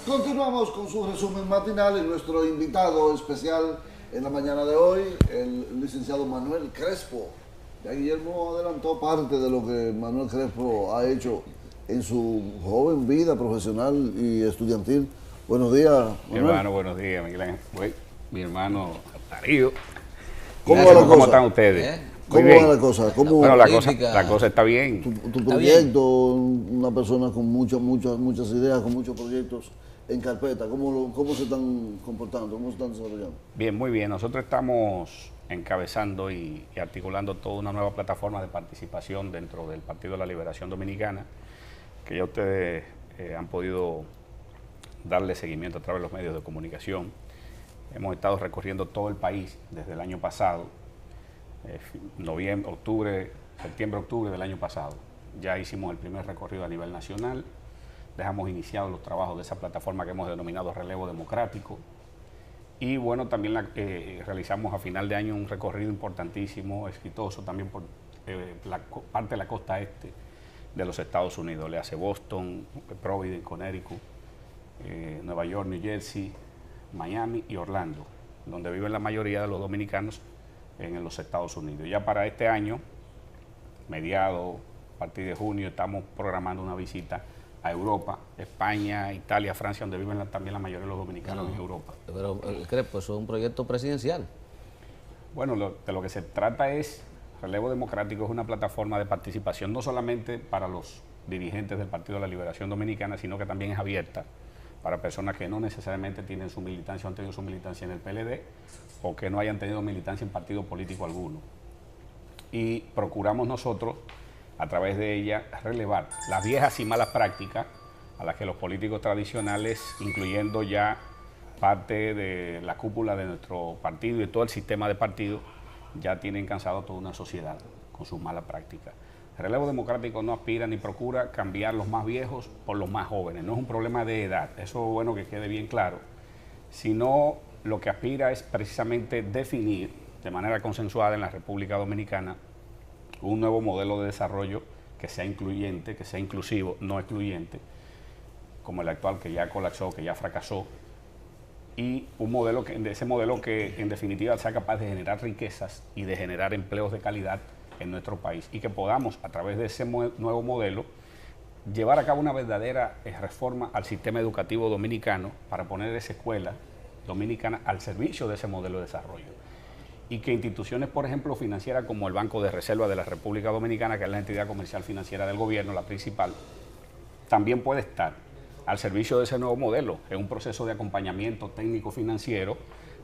Continuamos con su resumen matinal y nuestro invitado especial en la mañana de hoy, el licenciado Manuel Crespo. Ya Guillermo adelantó parte de lo que Manuel Crespo ha hecho en su joven vida profesional y estudiantil. Buenos días, Manuel. Mi hermano, buenos días, Miguel Ángel. Mi hermano Darío. ¿Cómo están ustedes? ¿Cómo va la cosa? Bueno, la cosa está bien. Tu proyecto, una persona con muchas ideas, con muchos proyectos en carpeta, ¿cómo se están comportando? ¿Cómo se están desarrollando? Bien, muy bien. Nosotros estamos encabezando y articulando toda una nueva plataforma de participación dentro del Partido de la Liberación Dominicana, que ya ustedes han podido darle seguimiento a través de los medios de comunicación. Hemos estado recorriendo todo el país desde el año pasado, septiembre, octubre del año pasado. Ya hicimos el primer recorrido a nivel nacional, dejamos iniciados los trabajos de esa plataforma que hemos denominado Relevo Democrático. Y bueno, también realizamos a final de año un recorrido importantísimo, exitoso también por parte de la costa este de los Estados Unidos. Le hace Boston, Providence, Connecticut, Nueva York, New Jersey, Miami y Orlando, donde viven la mayoría de los dominicanos en los Estados Unidos. Ya para este año, mediados, a partir de junio, estamos programando una visita a Europa, España, Italia, Francia, donde viven también la mayoría de los dominicanos en Europa. Pero, Crespo, eso es un proyecto presidencial. Bueno, de lo que se trata es, Relevo Democrático es una plataforma de participación no solamente para los dirigentes del Partido de la Liberación Dominicana, sino que también es abierta para personas que no necesariamente tienen su militancia o han tenido su militancia en el PLD o que no hayan tenido militancia en partido político alguno. Y procuramos nosotros, a través de ella, relevar las viejas y malas prácticas a las que los políticos tradicionales, incluyendo ya parte de la cúpula de nuestro partido y de todo el sistema de partidos, ya tienen cansado toda una sociedad con sus malas prácticas. El Relevo Democrático no aspira ni procura cambiar los más viejos por los más jóvenes. No es un problema de edad, eso es bueno que quede bien claro, sino lo que aspira es precisamente definir de manera consensuada en la República Dominicana un nuevo modelo de desarrollo que sea incluyente, que sea inclusivo, no excluyente, como el actual que ya colapsó, que ya fracasó, y ese modelo que en definitiva sea capaz de generar riquezas y de generar empleos de calidad en nuestro país, y que podamos, a través de ese nuevo modelo, llevar a cabo una verdadera reforma al sistema educativo dominicano para poner esa escuela dominicana al servicio de ese modelo de desarrollo. Y que instituciones, por ejemplo, financieras como el Banco de Reserva de la República Dominicana, que es la entidad comercial financiera del gobierno, la principal, también puede estar al servicio de ese nuevo modelo. Es un proceso de acompañamiento técnico-financiero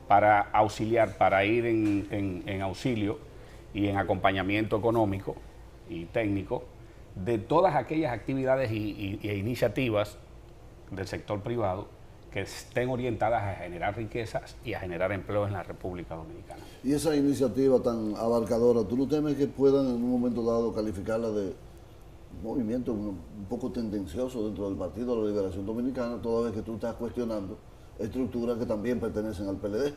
para auxiliar, para ir en auxilio y en acompañamiento económico y técnico de todas aquellas actividades e iniciativas del sector privado que estén orientadas a generar riquezas y a generar empleos en la República Dominicana. Y esa iniciativa tan abarcadora, ¿tú no temes que puedan en un momento dado calificarla de un movimiento un poco tendencioso dentro del Partido de la Liberación Dominicana, toda vez que tú estás cuestionando estructuras que también pertenecen al PLD?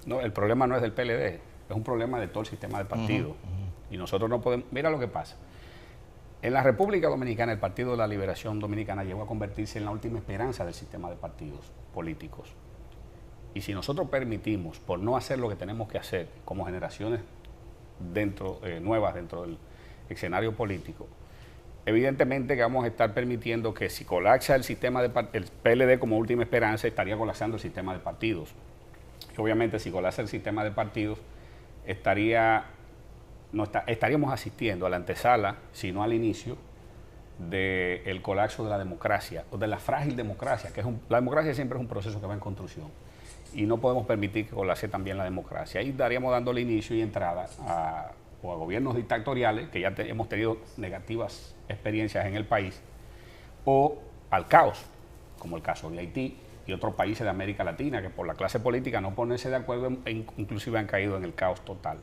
No, el problema no es del PLD, es un problema de todo el sistema de partidos. Y nosotros no podemos... Mira lo que pasa. En la República Dominicana, el Partido de la Liberación Dominicana llegó a convertirse en la última esperanza del sistema de partidos políticos. Y si nosotros permitimos, por no hacer lo que tenemos que hacer como generaciones nuevas dentro del escenario político, evidentemente que vamos a estar permitiendo que si colapsa el sistema el PLD como última esperanza, estaría colapsando el sistema de partidos. Y obviamente si colapsa el sistema de partidos, estaríamos asistiendo a la antesala, si no al inicio, del colapso de la democracia, o de la frágil democracia, la democracia siempre es un proceso que va en construcción, y no podemos permitir que colapse también la democracia. Ahí estaríamos dándole inicio y entrada a gobiernos dictatoriales, que ya hemos tenido negativas experiencias en el país, o al caos, como el caso de Haití y otros países de América Latina, que por la clase política no ponerse de acuerdo, inclusive han caído en el caos total.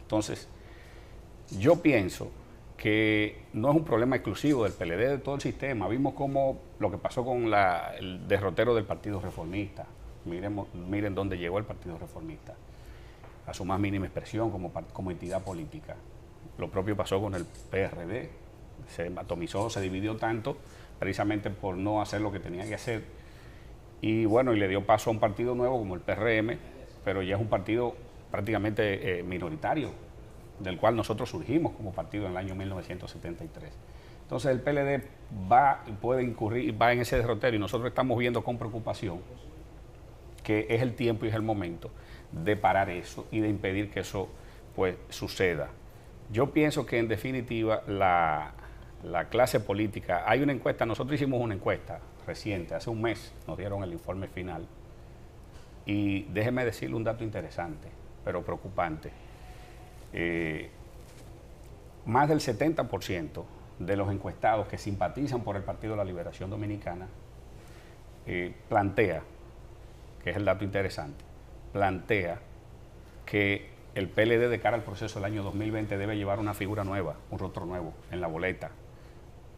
Entonces, yo pienso que no es un problema exclusivo del PLD, de todo el sistema. Vimos cómo lo que pasó con el derrotero del Partido Reformista. Miren dónde llegó el Partido Reformista, a su más mínima expresión como entidad política. Lo propio pasó con el PRD. Se atomizó, se dividió tanto, precisamente por no hacer lo que tenía que hacer y bueno, y le dio paso a un partido nuevo como el PRM, pero ya es un partido prácticamente minoritario, del cual nosotros surgimos como partido en el año 1973. Entonces el PLD puede incurrir, va en ese derrotero, y nosotros estamos viendo con preocupación que es el tiempo y es el momento de parar eso y de impedir que eso pues suceda. Yo pienso que en definitiva la clase política, hay una encuesta, nosotros hicimos una encuesta reciente, hace un mes nos dieron el informe final, y déjeme decirle un dato interesante, pero preocupante. Más del 70% de los encuestados que simpatizan por el Partido de la Liberación Dominicana plantea, que es el dato interesante, plantea que el PLD de cara al proceso del año 2020 debe llevar una figura nueva, un rostro nuevo en la boleta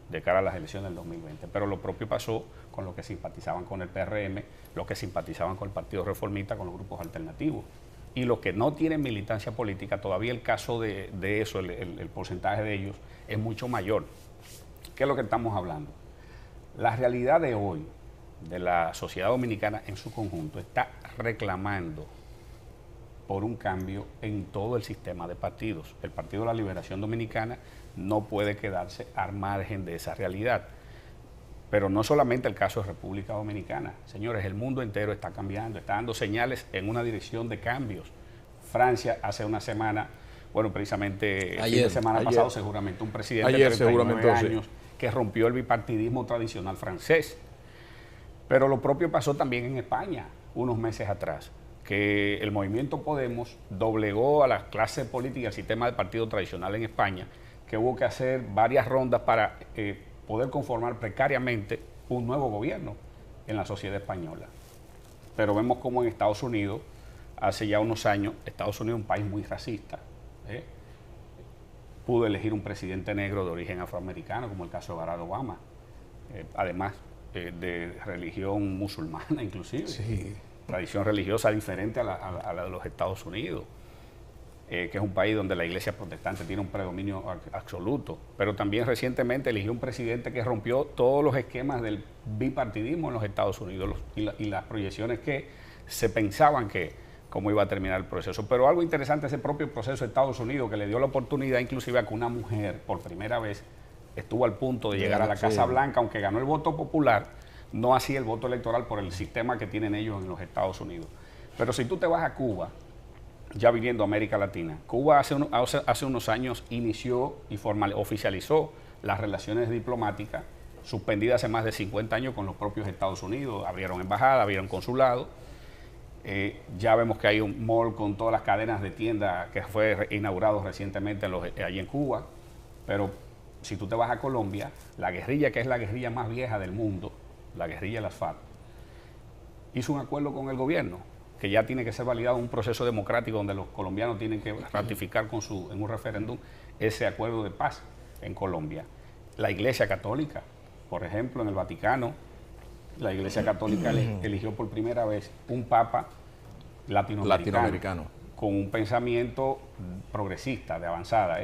de cara a las elecciones del 2020. Pero lo propio pasó con los que simpatizaban con el PRM, los que simpatizaban con el Partido Reformista, con los grupos alternativos. Y los que no tienen militancia política, todavía el caso de eso, el porcentaje de ellos es mucho mayor. ¿Qué es lo que estamos hablando? La realidad de hoy de la sociedad dominicana en su conjunto está reclamando por un cambio en todo el sistema de partidos. El Partido de la Liberación Dominicana no puede quedarse al margen de esa realidad. Pero no solamente el caso de República Dominicana. Señores, el mundo entero está cambiando, está dando señales en una dirección de cambios. Francia hace una semana, bueno, precisamente el fin de semana pasado, seguramente un presidente de 39 años que rompió el bipartidismo tradicional francés. Pero lo propio pasó también en España, unos meses atrás, que el movimiento Podemos doblegó a la clase política, al sistema de partido tradicional en España, que hubo que hacer varias rondas para poder conformar precariamente un nuevo gobierno en la sociedad española. Pero vemos como en Estados Unidos, hace ya unos años, Estados Unidos es un país muy racista, pudo elegir un presidente negro de origen afroamericano, como el caso de Barack Obama, además de religión musulmana inclusive, sí, tradición religiosa diferente a la de los Estados Unidos, que es un país donde la iglesia protestante tiene un predominio absoluto, pero también recientemente eligió un presidente que rompió todos los esquemas del bipartidismo en los Estados Unidos y las proyecciones que se pensaban que cómo iba a terminar el proceso. Pero algo interesante es el propio proceso de Estados Unidos, que le dio la oportunidad inclusive a que una mujer por primera vez estuvo al punto de llegar a la Casa Blanca, aunque ganó el voto popular, no así el voto electoral por el sistema que tienen ellos en los Estados Unidos. Pero si tú te vas a Cuba, ya viniendo a América Latina, Cuba hace unos años inició y oficializó las relaciones diplomáticas suspendidas hace más de 50 años con los propios Estados Unidos. Abrieron embajada, abrieron consulado. Ya vemos que hay un mall con todas las cadenas de tiendas que fue inaugurado recientemente allí en Cuba. Pero si tú te vas a Colombia, la guerrilla, que es la guerrilla más vieja del mundo, la guerrilla de las FARC, hizo un acuerdo con el gobierno que ya tiene que ser validado en un proceso democrático donde los colombianos tienen que ratificar en un referéndum ese acuerdo de paz en Colombia. La Iglesia Católica, por ejemplo, en el Vaticano, la Iglesia Católica eligió por primera vez un papa latinoamericano con un pensamiento progresista, de avanzada,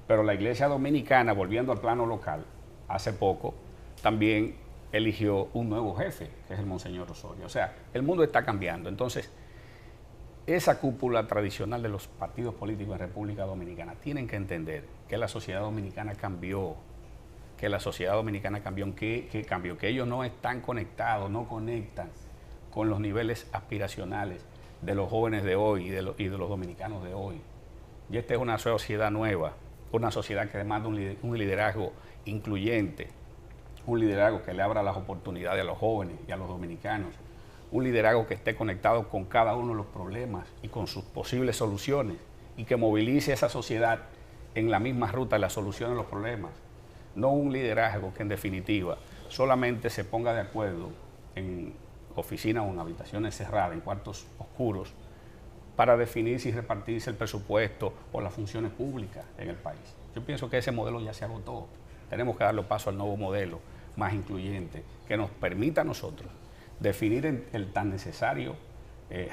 Pero la Iglesia Dominicana, volviendo al plano local, hace poco también eligió un nuevo jefe, que es el Monseñor Osorio. O sea, el mundo está cambiando. Entonces, esa cúpula tradicional de los partidos políticos en República Dominicana tienen que entender que la sociedad dominicana cambió, que ellos no están conectados, no conectan con los niveles aspiracionales de los jóvenes de hoy y de los dominicanos de hoy. Y esta es una sociedad nueva, una sociedad que demanda un liderazgo incluyente, un liderazgo que le abra las oportunidades a los jóvenes y a los dominicanos, un liderazgo que esté conectado con cada uno de los problemas y con sus posibles soluciones, y que movilice a esa sociedad en la misma ruta de la solución de los problemas. No un liderazgo que en definitiva solamente se ponga de acuerdo en oficinas o en habitaciones cerradas, en cuartos oscuros, para definir si repartirse el presupuesto o las funciones públicas en el país. Yo pienso que ese modelo ya se agotó. Tenemos que darle paso al nuevo modelo más incluyente, que nos permita a nosotros definir el tan necesario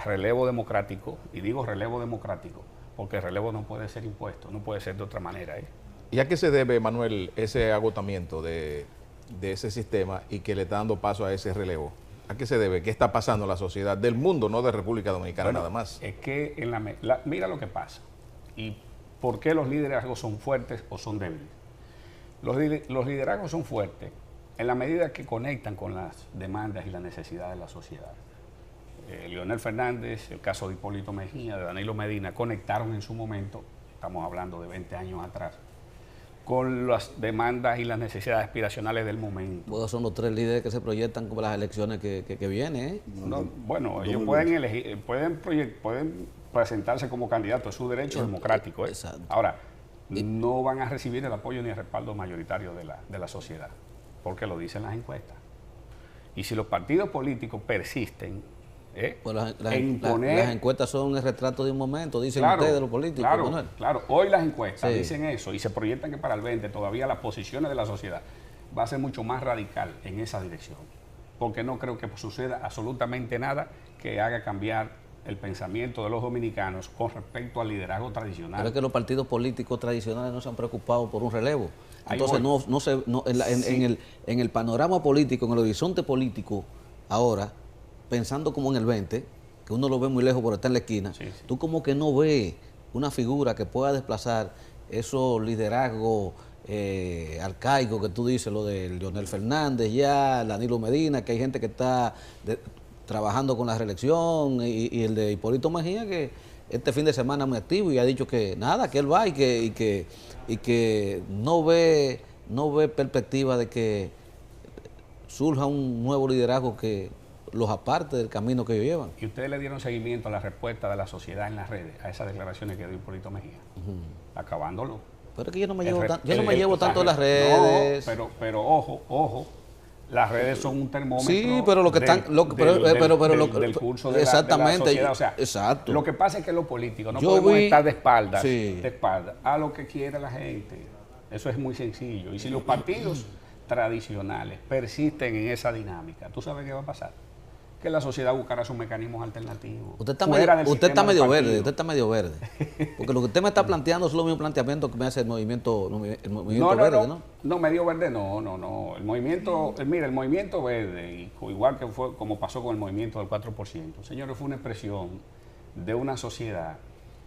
relevo democrático. Y digo relevo democrático porque el relevo no puede ser impuesto, no puede ser de otra manera. ¿Y a qué se debe, Manuel, ese agotamiento de ese sistema y que le está dando paso a ese relevo? ¿A qué se debe? ¿Qué está pasando en la sociedad del mundo, no de República Dominicana nada más? Es que mira lo que pasa y por qué los liderazgos son fuertes o son débiles. Los liderazgos son fuertes en la medida que conectan con las demandas y las necesidades de la sociedad. Leonel Fernández, el caso de Hipólito Mejía, de Danilo Medina, conectaron en su momento, estamos hablando de 20 años atrás, con las demandas y las necesidades aspiracionales del momento. Pues son los 3 líderes que se proyectan como las elecciones que vienen, ¿eh? Bueno, ellos pueden elegir, pueden presentarse como candidatos, es su derecho democrático. Exacto. Ahora, no van a recibir el apoyo ni el respaldo mayoritario de la sociedad, porque lo dicen las encuestas. Y si los partidos políticos persisten pues las imponer... las encuestas son el retrato de un momento, dicen ustedes los políticos. Claro, hoy las encuestas Sí. dicen eso y se proyectan que para el 20 todavía las posiciones de la sociedad va a ser mucho más radical en esa dirección, porque no creo que suceda absolutamente nada que haga cambiar el pensamiento de los dominicanos con respecto al liderazgo tradicional. Pero es que los partidos políticos tradicionales no se han preocupado por un relevo. Ahí Entonces, en el panorama político, en el horizonte político, ahora, pensando como en el 20, que uno lo ve muy lejos por estar en la esquina, Sí. tú como que no ves una figura que pueda desplazar esos liderazgos arcaicos que tú dices, lo de Leonel Fernández ya, Danilo Medina, que hay gente que está trabajando con la reelección, y el de Hipólito Mejía, que este fin de semana es muy activo y ha dicho que nada, que él va y que no ve perspectiva de que surja un nuevo liderazgo que los aparte del camino que ellos llevan. ¿Y ustedes le dieron seguimiento a la respuesta de la sociedad en las redes, a esas declaraciones que dio Hipólito Mejía? Acabándolo. Pero es que yo no me llevo tanto de las redes. No, pero ojo, las redes son un termómetro. Sí, pero lo que están, del curso de exactamente, la sociedad. O sea, exacto. Lo que pasa es que los políticos no Yo podemos vi- estar de espaldas, Sí. a lo que quiere la gente. Eso es muy sencillo. Y si los partidos tradicionales persisten en esa dinámica, ¿tú sabes qué va a pasar? Que la sociedad buscará sus mecanismos alternativos. Usted está fuera del usted está sistema del medio verde, partido. usted está medio verde. Porque lo que usted me está planteando es lo mismo planteamiento que me hace el movimiento No, verde, ¿no? No, medio verde no. El movimiento, mira, el movimiento verde, igual que fue como pasó con el movimiento del 4%, señores, fue una expresión de una sociedad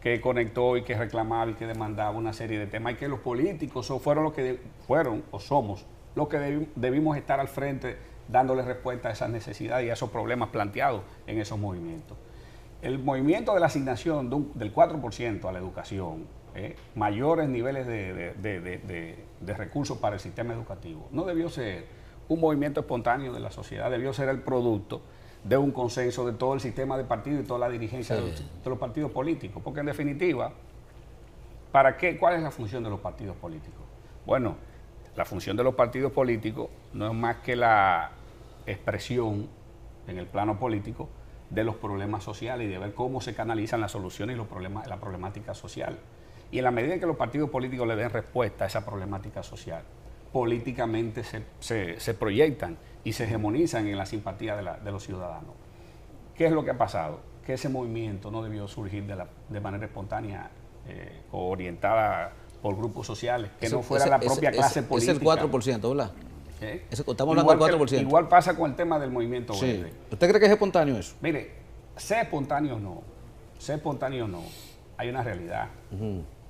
que conectó y que reclamaba y que demandaba una serie de temas, y que los políticos fueron o somos los que debimos estar al frente dándole respuesta a esas necesidades y a esos problemas planteados en esos movimientos. El movimiento de la asignación del 4% a la educación, mayores niveles de recursos para el sistema educativo, no debió ser un movimiento espontáneo de la sociedad, debió ser el producto de un consenso de todo el sistema de partidos y toda la dirigencia de los partidos políticos. Porque en definitiva, ¿cuál es la función de los partidos políticos? Bueno, la función de los partidos políticos no es más que la expresión en el plano político de los problemas sociales y de ver cómo se canalizan las soluciones y la problemática social. Y en la medida en que los partidos políticos le den respuesta a esa problemática social, políticamente se proyectan y se hegemonizan en la simpatía de los ciudadanos. ¿Qué es lo que ha pasado? Que ese movimiento no debió surgir de manera espontánea o orientada por grupos sociales, que no fuera la propia clase política. Es el 4%, ¿verdad? Estamos hablando del 4%. Igual pasa con el tema del movimiento verde. ¿Usted cree que es espontáneo eso? Mire, sea espontáneo o no, hay una realidad.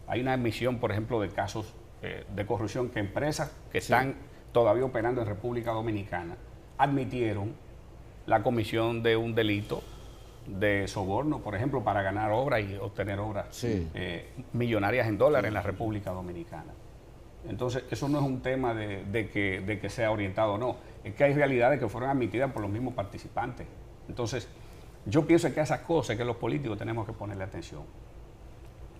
Hay una admisión, por ejemplo, de casos de corrupción que empresas que están todavía operando en República Dominicana admitieron la comisión de un delito de soborno, por ejemplo, para ganar obras y obtener obras millonarias en dólares en la República Dominicana. Entonces, eso no es un tema de que sea orientado o no, es que hay realidades que fueron admitidas por los mismos participantes. Entonces, yo pienso que a esas cosas que los políticos tenemos que ponerle atención,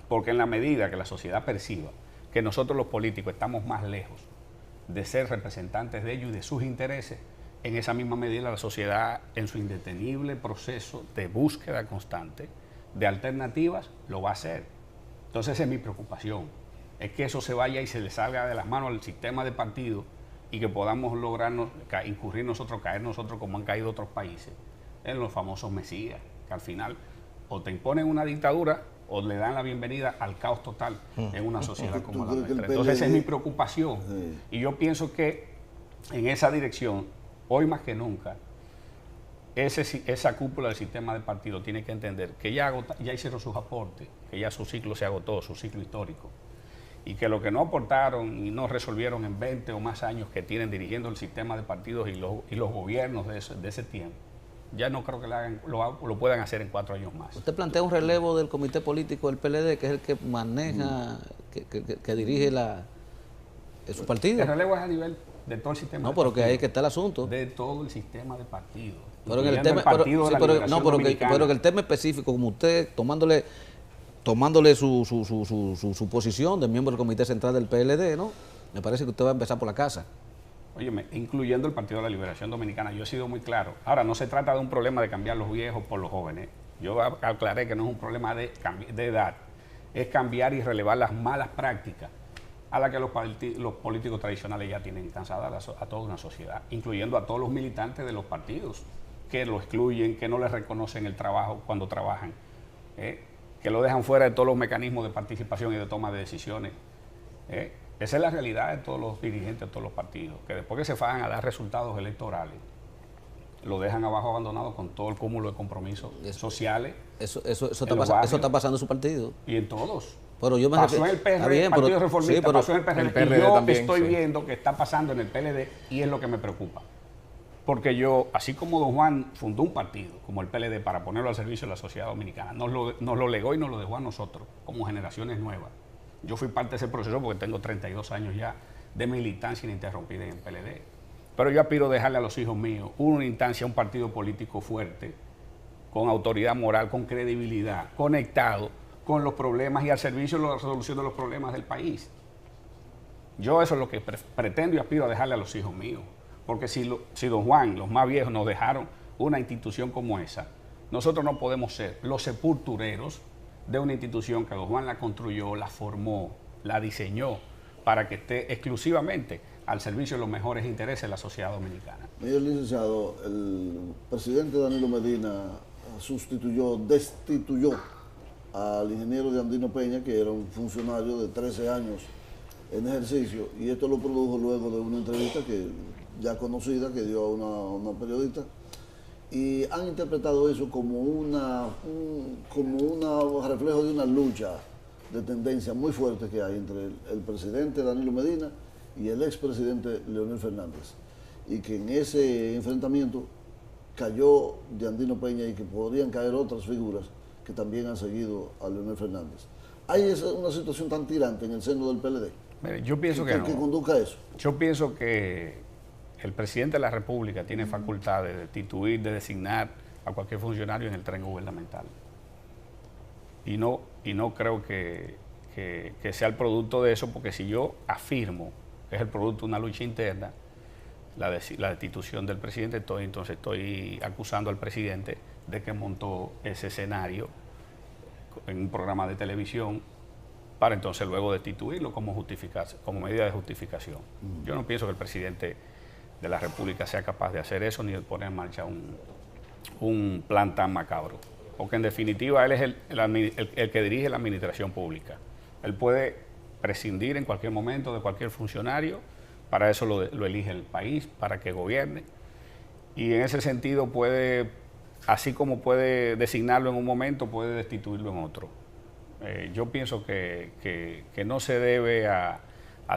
porque en la medida que la sociedad perciba que nosotros los políticos estamos más lejos de ser representantes de ellos y de sus intereses, en esa misma medida la sociedad, en su indetenible proceso de búsqueda constante de alternativas, lo va a hacer. Entonces esa es mi preocupación, es que eso se vaya y se le salga de las manos al sistema de partido y que podamos lograrnos, caer nosotros como han caído otros países, en los famosos mesías, que al final o te imponen una dictadura o le dan la bienvenida al caos total en una sociedad como la nuestra. Entonces esa es mi preocupación. Y yo pienso que en esa dirección, hoy más que nunca, esa cúpula del sistema de partido tiene que entender que ya hicieron sus aportes, que ya su ciclo se agotó, su ciclo histórico, y que lo que no aportaron y no resolvieron en 20 o más años que tienen dirigiendo el sistema de partidos y los gobiernos de ese tiempo, ya no creo que lo puedan hacer en 4 años más. Usted plantea un relevo del comité político del PLD, que es el que maneja, que dirige su partido. El relevo es a nivel de todo el sistema. No, pero que ahí que está el asunto. De todo el sistema de partidos. Pero en el tema, pero que el tema específico, como usted tomándole su posición de miembro del comité central del PLD, ¿no? Me parece que usted va a empezar por la casa. Óyeme, incluyendo el Partido de la Liberación Dominicana, yo he sido muy claro. Ahora, no se trata de un problema de cambiar los viejos por los jóvenes. Yo aclaré que no es un problema de edad, es cambiar y relevar las malas prácticas a las que los políticos tradicionales ya tienen cansada a toda una sociedad, incluyendo a todos los militantes de los partidos, que lo excluyen, que no les reconocen el trabajo cuando trabajan, que lo dejan fuera de todos los mecanismos de participación y de toma de decisiones. Esa es la realidad de todos los dirigentes de todos los partidos, que después que se fajan a dar resultados electorales, lo dejan abajo abandonado con todo el cúmulo de compromisos sociales. Eso está pasando en su partido. Y en todos. Pero yo me pasó en el PRD, Partido Reformista, pasó en el PRD, PRD y yo también, estoy viendo que está pasando en el PLD y es lo que me preocupa. Porque yo, así como don Juan fundó un partido como el PLD para ponerlo al servicio de la sociedad dominicana, nos lo legó y nos lo dejó a nosotros como generaciones nuevas. Yo fui parte de ese proceso porque tengo 32 años ya de militancia ininterrumpida en el PLD. Pero yo aspiro a dejarle a los hijos míos una instancia, un partido político fuerte, con autoridad moral, con credibilidad, conectado con los problemas y al servicio de la resolución de los problemas del país. Yo eso es lo que pretendo y aspiro a dejarle a los hijos míos. Porque si don Juan, los más viejos, nos dejaron una institución como esa, nosotros no podemos ser los sepultureros de una institución que don Juan la construyó, la formó, la diseñó para que esté exclusivamente al servicio de los mejores intereses de la sociedad dominicana. Señor licenciado, el presidente Danilo Medina destituyó al ingeniero de Andino Peña, que era un funcionario de 13 años en ejercicio, y esto lo produjo luego de una entrevista que ya conocida que dio a una periodista, y han interpretado eso como un reflejo de una lucha de tendencia muy fuerte que hay entre el presidente Danilo Medina y el expresidente Leonel Fernández, y que en ese enfrentamiento cayó de Andino Peña y que podrían caer otras figuras que también han seguido a Leonel Fernández. ¿Hay una situación tan tirante en el seno del PLD? Mire, yo pienso que no. Que conduzca a eso. Yo pienso que el presidente de la República tiene facultad de destituir, de designar a cualquier funcionario en el tren gubernamental. Y no creo que sea el producto de eso, porque si yo afirmo que es el producto de una lucha interna, la destitución del presidente, entonces estoy acusando al presidente de que montó ese escenario en un programa de televisión para entonces luego destituirlo como medida de justificación. Yo no pienso que el presidente de la República sea capaz de hacer eso ni de poner en marcha un plan tan macabro. Porque en definitiva él es el que dirige la administración pública. Él puede prescindir en cualquier momento de cualquier funcionario, para eso lo elige el país, para que gobierne. Y en ese sentido puede, así como puede designarlo en un momento, puede destituirlo en otro. Yo pienso que no se debe a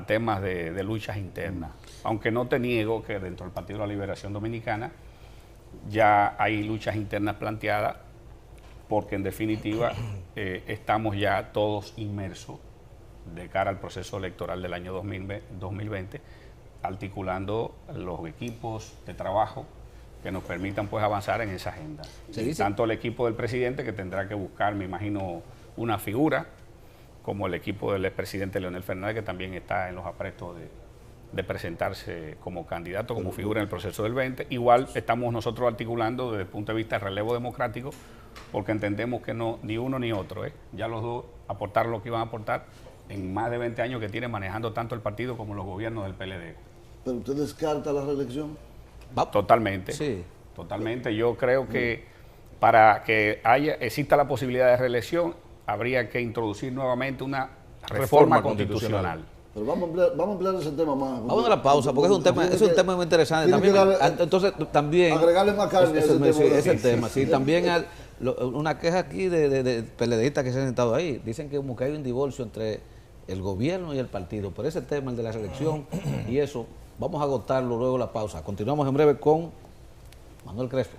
temas de luchas internas, aunque no te niego que dentro del Partido de la Liberación Dominicana ya hay luchas internas planteadas, porque en definitiva estamos ya todos inmersos de cara al proceso electoral del año 2020, articulando los equipos de trabajo que nos permitan pues avanzar en esa agenda. Tanto el equipo del presidente, que tendrá que buscar, me imagino, una figura, como el equipo del expresidente Leonel Fernández, que también está en los aprestos de presentarse como candidato, como figura en el proceso del 20. Igual estamos nosotros articulando desde el punto de vista del relevo democrático, porque entendemos que no, ni uno ni otro, ya los dos aportaron lo que iban a aportar en más de 20 años que tiene manejando tanto el partido como los gobiernos del PLD. ¿Pero usted descarta la reelección? Totalmente. Sí. Totalmente. Yo creo que para que exista la posibilidad de reelección, habría que introducir nuevamente una reforma constitucional. Pero vamos a ampliar ese tema más. Vamos a la pausa, porque es un tema muy interesante. También, entonces, también... Agregarle más carne a ese tema. Sí, ese tema. Sí, también una queja aquí de PLDistas que se han sentado ahí. Dicen que como que hay un divorcio entre el gobierno y el partido. Por ese tema, el de la reelección y eso, vamos a agotarlo luego de la pausa. Continuamos en breve con Manuel Crespo.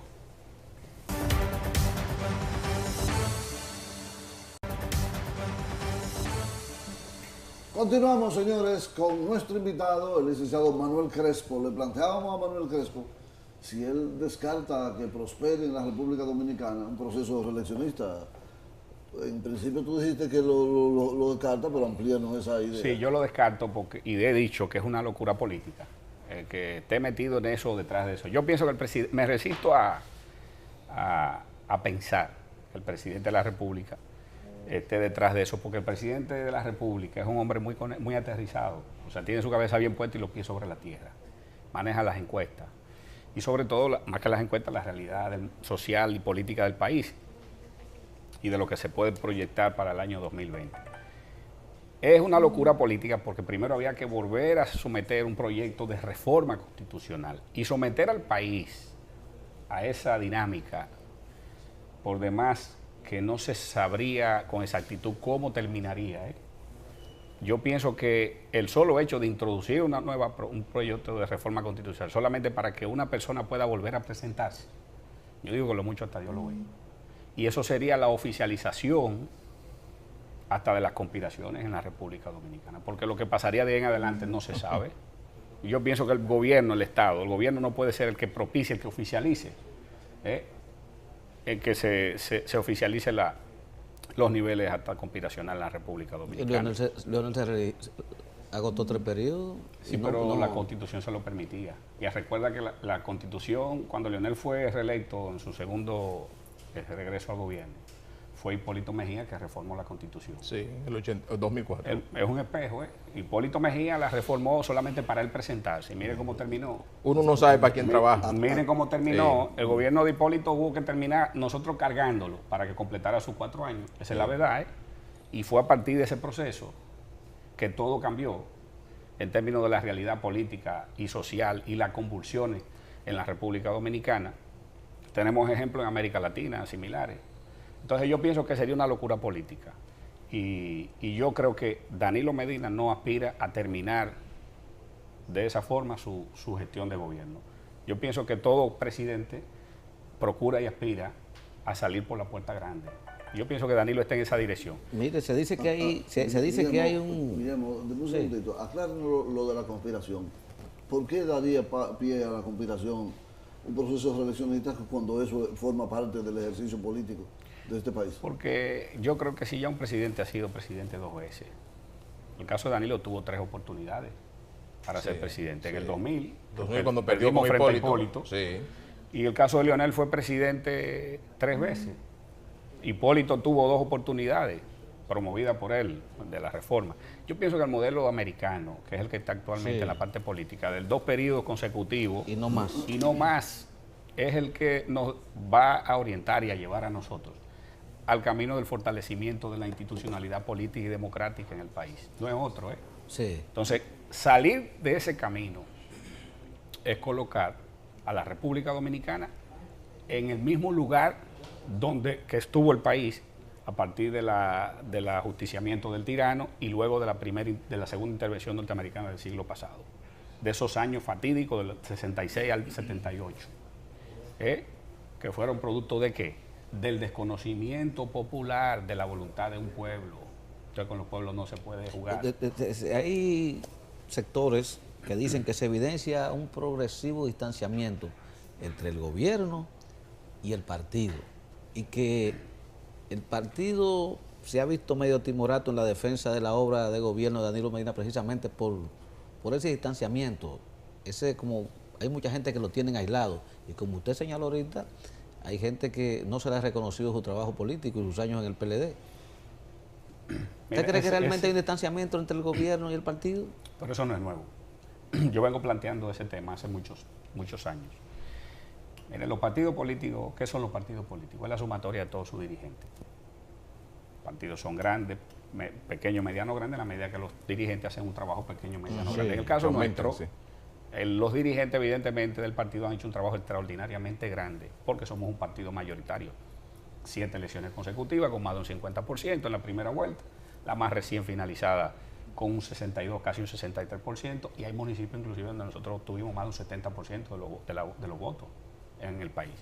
Continuamos, señores, con nuestro invitado, el licenciado Manuel Crespo. Le planteábamos a Manuel Crespo si él descarta que prospere en la República Dominicana un proceso reeleccionista. En principio tú dijiste que lo descarta, pero amplíanos esa idea. Sí, yo lo descarto y he dicho que es una locura política, que esté metido en eso o detrás de eso. Yo pienso que el presidente, me resisto a pensar que el presidente de la República esté detrás de eso, porque el presidente de la República es un hombre muy aterrizado, o sea, tiene su cabeza bien puesta y los pies sobre la tierra, maneja las encuestas y sobre todo, más que las encuestas, la realidad social y política del país y de lo que se puede proyectar para el año 2020. Es una locura política porque primero había que volver a someter un proyecto de reforma constitucional y someter al país a esa dinámica, por demás que no se sabría con exactitud cómo terminaría. Yo pienso que el solo hecho de introducir un proyecto de reforma constitucional solamente para que una persona pueda volver a presentarse, yo digo que lo mucho hasta Dios lo ve. Y eso sería la oficialización hasta de las conspiraciones en la República Dominicana, porque lo que pasaría de ahí en adelante no se sabe. Yo pienso que el gobierno, el gobierno no puede ser el que propicie, el que oficialice, el que se oficialice los niveles hasta conspiracional en la República Dominicana. Leonel se agotó 3 periodos. Sí, pero la Constitución se lo permitía. Y recuerda que la Constitución, cuando Leonel fue reelecto en su segundo regreso al gobierno, fue Hipólito Mejía que reformó la Constitución. Sí, el 2004. Es un espejo, Hipólito Mejía la reformó solamente para él presentarse. Y miren cómo terminó. Uno no sabe para quién trabaja. Miren cómo terminó. Sí. El gobierno de Hipólito hubo que terminar nosotros cargándolo para que completara sus 4 años. Esa es la verdad, Y fue a partir de ese proceso que todo cambió en términos de la realidad política y social y las convulsiones en la República Dominicana. Tenemos ejemplos en América Latina similares. Entonces yo pienso que sería una locura política y yo creo que Danilo Medina no aspira a terminar de esa forma su gestión de gobierno. Yo pienso que todo presidente procura y aspira a salir por la puerta grande. Yo pienso que Danilo está en esa dirección. Mire, se dice que hay, se dice que hay un... Guillermo, un segundito, aclárenos lo de la conspiración. ¿Por qué daría pie a la conspiración un proceso reeleccionista cuando eso forma parte del ejercicio político de este país? Porque yo creo que si ya un presidente ha sido presidente 2 veces, el caso de Danilo tuvo 3 oportunidades para ser presidente. En el 2000 cuando perdió con frente a Hipólito. Sí. Y el caso de Leonel fue presidente 3 veces. Hipólito tuvo 2 oportunidades promovidas por él, de la reforma. Yo pienso que el modelo americano, que es el que está actualmente en la parte política, del 2 periodos consecutivos y no más, es el que nos va a orientar y a llevar a nosotros al camino del fortalecimiento de la institucionalidad política y democrática en el país. No es otro, Sí. Entonces, salir de ese camino es colocar a la República Dominicana en el mismo lugar que estuvo el país a partir del ajusticiamiento del tirano y luego de la segunda intervención norteamericana del siglo pasado, de esos años fatídicos del 66 al 78, que fueron producto de ¿qué? Del desconocimiento popular de la voluntad de un pueblo. Entonces con los pueblos no se puede jugar. Hay sectores que dicen que se evidencia un progresivo distanciamiento entre el gobierno y el partido, y que el partido se ha visto medio timorato en la defensa de la obra de gobierno de Danilo Medina precisamente por ese distanciamiento. Hay mucha gente que lo tienen aislado, y como usted señaló ahorita, hay gente que no se le ha reconocido su trabajo político y sus años en el PLD. ¿Usted cree que realmente hay un distanciamiento entre el gobierno y el partido? Pero eso no es nuevo. Yo vengo planteando ese tema hace muchos años. Miren, los partidos políticos, ¿qué son los partidos políticos? Es la sumatoria de todos sus dirigentes. Los partidos son grandes, pequeño, mediano, grande, en la medida que los dirigentes hacen un trabajo pequeño, mediano, grande. En el caso nuestro, los dirigentes evidentemente del partido han hecho un trabajo extraordinariamente grande, porque somos un partido mayoritario. 7 elecciones consecutivas con más de un 50% en la primera vuelta, la más recién finalizada con un 62, casi un 63%, y hay municipios inclusive donde nosotros tuvimos más de un 70% de los votos en el país.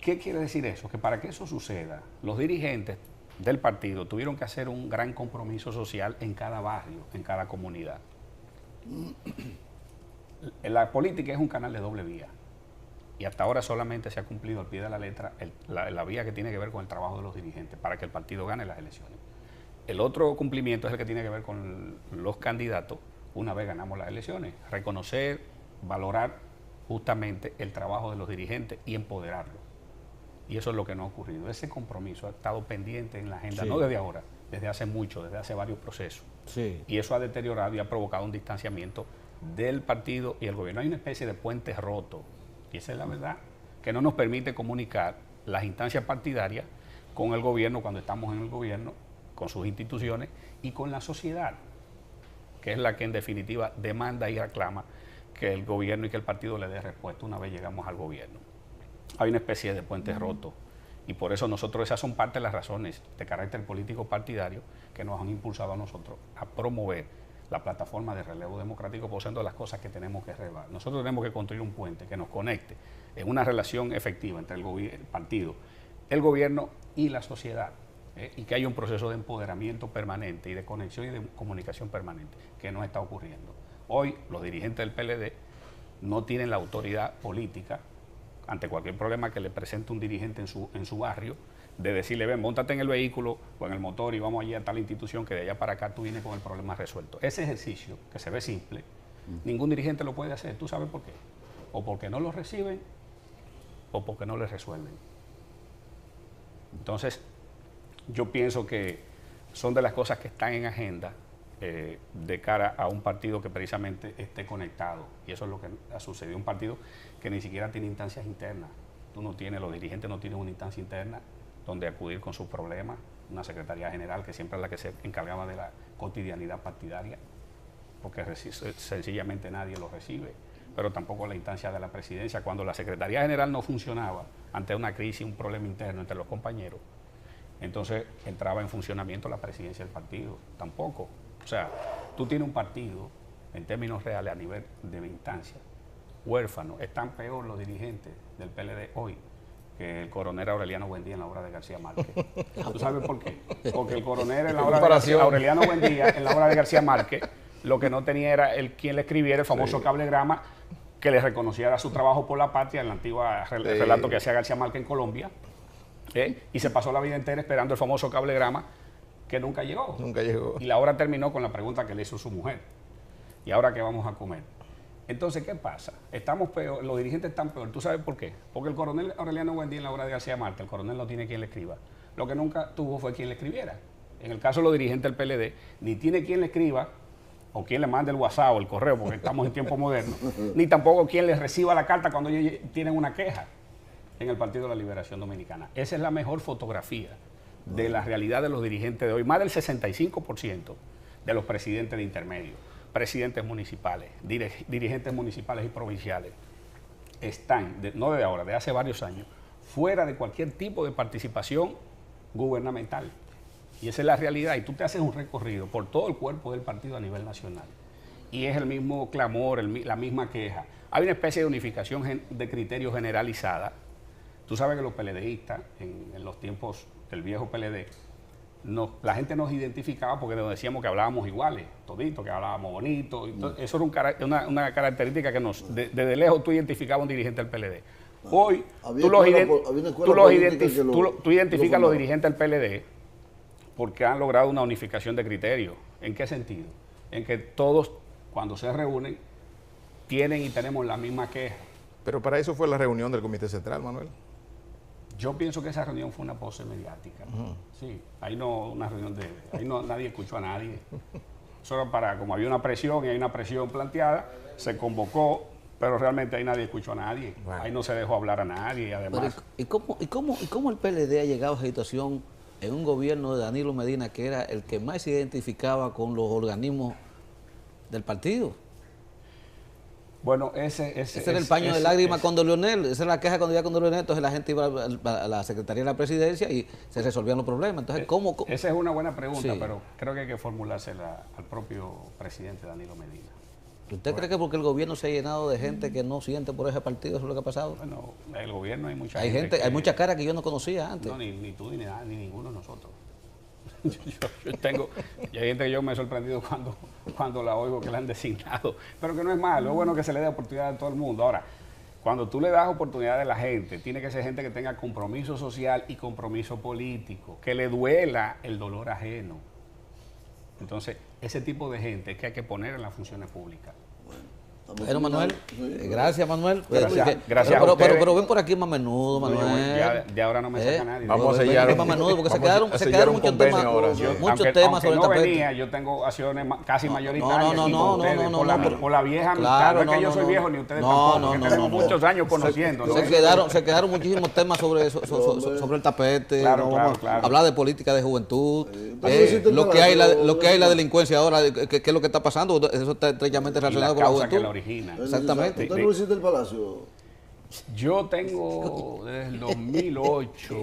¿Qué quiere decir eso? Que para que eso suceda, los dirigentes del partido tuvieron que hacer un gran compromiso social en cada barrio, en cada comunidad. La política es un canal de doble vía, y hasta ahora solamente se ha cumplido al pie de la letra la vía que tiene que ver con el trabajo de los dirigentes para que el partido gane las elecciones. El otro cumplimiento es el que tiene que ver con los candidatos una vez ganamos las elecciones, reconocer, valorar justamente el trabajo de los dirigentes y empoderarlos. Y eso es lo que no ha ocurrido. Ese compromiso ha estado pendiente en la agenda, no desde ahora, desde hace mucho, desde hace varios procesos. Y eso ha deteriorado y ha provocado un distanciamiento del partido y el gobierno. Hay una especie de puente roto, y esa es la verdad, que no nos permite comunicar las instancias partidarias con el gobierno cuando estamos en el gobierno, con sus instituciones y con la sociedad, que es la que en definitiva demanda y reclama que el gobierno y que el partido le dé respuesta una vez llegamos al gobierno. Hay una especie de puente roto, y por eso nosotros, esas son parte de las razones de carácter político partidario que nos han impulsado a nosotros a promover la plataforma de relevo democrático, poseyendo las cosas que tenemos que relevar. Nosotros tenemos que construir un puente que nos conecte en una relación efectiva entre el partido, el gobierno y la sociedad, y que haya un proceso de empoderamiento permanente y de conexión y de comunicación permanente, que no está ocurriendo. Hoy los dirigentes del PLD no tienen la autoridad política ante cualquier problema que le presente un dirigente en su barrio, de decirle, ven, móntate en el vehículo o en el motor y vamos allí a tal institución que de allá para acá tú vienes con el problema resuelto. Ese ejercicio, que se ve simple, ningún dirigente lo puede hacer. ¿Tú sabes por qué? O porque no lo reciben o porque no les resuelven. Entonces, yo pienso que son de las cosas que están en agenda de cara a un partido que precisamente esté conectado. Y eso es lo que ha sucedido. Un partido que ni siquiera tiene instancias internas. Los dirigentes no tienen una instancia interna donde acudir con sus problemas, una secretaría general que siempre es la que se encargaba de la cotidianidad partidaria, porque sencillamente nadie lo recibe, pero tampoco la instancia de la presidencia. Cuando la secretaría general no funcionaba ante una crisis, un problema interno entre los compañeros, entonces entraba en funcionamiento la presidencia del partido, tampoco. O sea, tú tienes un partido, en términos reales, a nivel de instancia, huérfano. Están peor los dirigentes del PLD hoy que el coronel Aureliano Buendía en la obra de García Márquez. ¿Tú sabes por qué? Porque el coronel en la obra de Aureliano Buendía, en la obra de García Márquez, lo que no tenía era quien le escribiera el famoso cablegrama que le reconociera su trabajo por la patria, el antiguo relato que hacía García Márquez en Colombia, y se pasó la vida entera esperando el famoso cablegrama que nunca llegó. Nunca llegó. Y la obra terminó con la pregunta que le hizo su mujer. ¿Y ahora qué vamos a comer? Entonces, ¿qué pasa? Estamos peor, los dirigentes están peor. ¿Tú sabes por qué? Porque el coronel Aureliano Buendía en la obra de García Márquez, el coronel no tiene quien le escriba. Lo que nunca tuvo fue quien le escribiera. En el caso de los dirigentes del PLD, ni tiene quien le escriba, o quien le mande el WhatsApp o el correo, porque estamos en tiempo moderno, ni tampoco quien les reciba la carta cuando ellos tienen una queja en el Partido de la Liberación Dominicana. Esa es la mejor fotografía de la realidad de los dirigentes de hoy. Más del 65% de los presidentes de intermedio, presidentes municipales, dirigentes municipales y provinciales, están, no de ahora, de hace varios años, fuera de cualquier tipo de participación gubernamental. Y esa es la realidad. Y tú te haces un recorrido por todo el cuerpo del partido a nivel nacional. Y es el mismo clamor, la misma queja. Hay una especie de unificación de criterios generalizada. Tú sabes que los PLDistas, en los tiempos del viejo PLD, la gente nos identificaba porque nos decíamos que hablábamos iguales, todito, que hablábamos bonito. Eso era una característica que desde lejos tú identificabas a un dirigente del PLD. Hoy tú identificas a los dirigentes del PLD porque han logrado una unificación de criterios. ¿En qué sentido? En que todos, cuando se reúnen, tienen y tenemos la misma queja. Pero para eso fue la reunión del Comité Central, Manuel. Yo pienso que esa reunión fue una pose mediática. Sí, ahí nadie escuchó a nadie. Solo como había una presión y hay una presión planteada, se convocó, pero realmente ahí nadie escuchó a nadie. Bueno. Ahí no se dejó hablar a nadie, además. Pero, ¿y cómo el PLD ha llegado a esa situación en un gobierno de Danilo Medina, que era el que más se identificaba con los organismos del partido. Bueno, ese era el paño de lágrimas con Don Leonel, esa era la queja cuando iba con Don Leonel, entonces la gente iba a la Secretaría de la Presidencia y se resolvían los problemas. Entonces, ¿cómo? Esa es una buena pregunta, Sí. pero creo que hay que formulársela al propio presidente Danilo Medina. ¿Usted cree que porque el gobierno se ha llenado de gente que no siente por ese partido, eso es lo que ha pasado? Bueno, el gobierno hay mucha Hay gente. hay muchas caras que yo no conocía antes. No, ni tú, ni ninguno de nosotros. Y hay gente que yo me he sorprendido cuando la oigo que la han designado, pero que no es malo, es bueno que se le dé oportunidad a todo el mundo. Ahora, cuando tú le das oportunidad a la gente, tiene que ser gente que tenga compromiso social y compromiso político, que le duela el dolor ajeno. Entonces, ese tipo de gente es que hay que poner en las funciones públicas. Bueno, Manuel, gracias, Manuel. Gracias a ustedes. Pero ven por aquí más menudo, Manuel. Ya ahora no me saca nadie. Vamos a Ven sellar más menudo, porque se vamos a quedaron sellar un muchos convenio temas, ahora. muchos temas sobre el no tapete. venía, yo tengo acciones casi mayoritarias no, aquí no, con no, ustedes, no, por la- no, por la vieja claro, amistad. No es que yo no, soy no. viejo ni ustedes No, tampoco, no, que no, tenemos no. muchos años conociendo. Se quedaron muchísimos temas sobre el tapete. Claro, no claro, vamos a claro. hablar de política de juventud, Lo que hay la delincuencia ahora, qué es lo que está pasando, eso está estrechamente Y la relacionado con la causa que la juventud. origina. Exactamente. ¿Usted no visita el Palacio? Yo tengo desde el 2008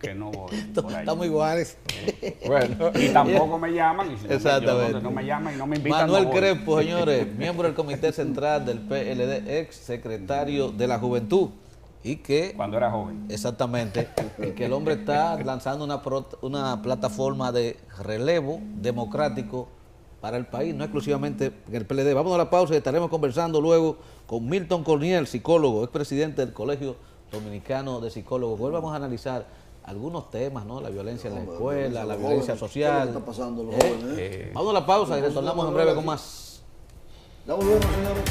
que no voy por ahí. Estamos iguales. Bueno, y tampoco me llaman. Y si Exactamente. no me llaman y no me invitan, Manuel no voy. Crespo, señores, miembro del Comité Central del PLD, ex secretario de la Juventud, y que, Cuando era joven. exactamente, y que el hombre está lanzando una plataforma de relevo democrático para el país, no exclusivamente en el PLD. Vamos a la pausa y estaremos conversando luego con Milton Corniel, psicólogo, expresidente del Colegio Dominicano de Psicólogos. Hoy vamos a analizar algunos temas, ¿no? La violencia en la escuela, la violencia social. ¿Qué está pasando los jóvenes? Vamos a la pausa y retornamos en breve con más. Ya volvemos, señores.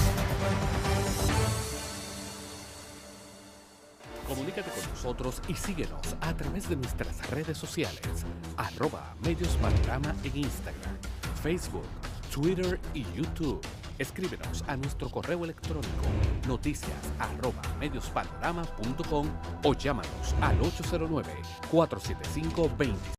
Comunícate con nosotros y síguenos a través de nuestras redes sociales, @mediospanorama en Instagram, Facebook, Twitter y YouTube. Escríbenos a nuestro correo electrónico noticias@mediospanorama.com o llámanos al 809-475-20.